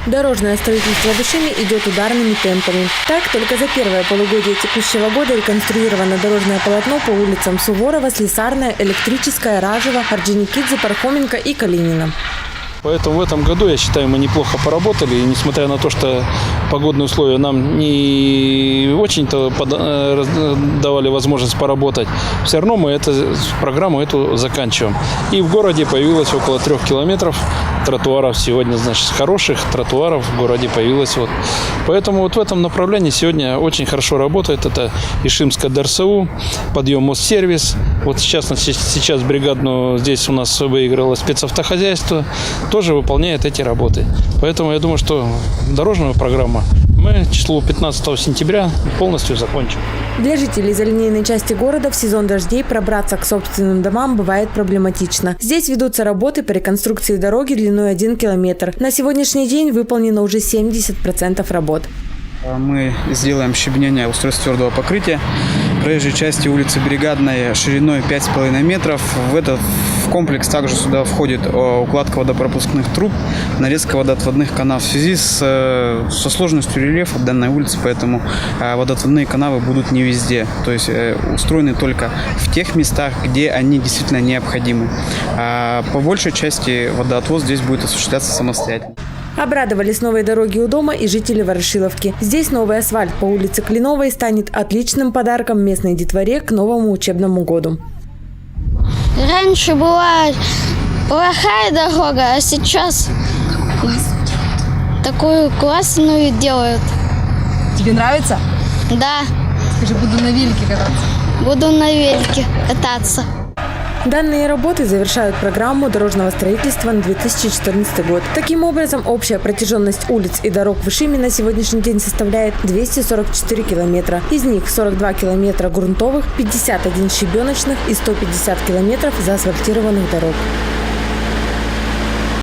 Дорожное строительство в Ишиме идет ударными темпами. Так, только за первое полугодие текущего года реконструировано дорожное полотно по улицам Суворова, Слесарная, Электрическая, Ражева, Орджоникидзе, Пархоменко и Калинина. Поэтому в этом году, я считаю, мы неплохо поработали. И несмотря на то, что погодные условия нам не очень-то давали возможность поработать, все равно мы программу эту заканчиваем. И в городе появилось около 3 километров тротуаров. Сегодня, значит, хороших тротуаров в городе появилось. Поэтому вот в этом направлении сегодня очень хорошо работает. Это Ишимская ДРСУ, подъем Моссервис. Вот сейчас бригадную здесь у нас выиграло спецавтохозяйство. Тоже выполняет эти работы. Поэтому я думаю, что дорожная программа мы число 15 сентября полностью закончим. Для жителей залинейной части города в сезон дождей пробраться к собственным домам бывает проблематично. Здесь ведутся работы по реконструкции дороги длиной 1 километр. На сегодняшний день выполнено уже 70% работ. Мы сделаем щебенение устройства твердого покрытия проезжей части улицы Бригадной шириной 5,5 метров. В комплекс также сюда входит укладка водопропускных труб, нарезка водоотводных канав. В связи со сложностью рельефа данной улицы, поэтому водоотводные канавы будут не везде, то есть устроены только в тех местах, где они действительно необходимы. А по большей части водоотвод здесь будет осуществляться самостоятельно. Обрадовались новой дороги у дома и жители Ворошиловки. Здесь новый асфальт по улице Кленовой станет отличным подарком местной детворе к новому учебному году. Раньше была плохая дорога, а сейчас такую классную делают. Тебе нравится? Да. Скажи, буду на велике кататься. Буду на велике кататься. Данные работы завершают программу дорожного строительства на 2014 год. Таким образом, общая протяженность улиц и дорог в Ишиме на сегодняшний день составляет 244 километра. Из них 42 километра грунтовых, 51 щебеночных и 150 километров заасфальтированных дорог.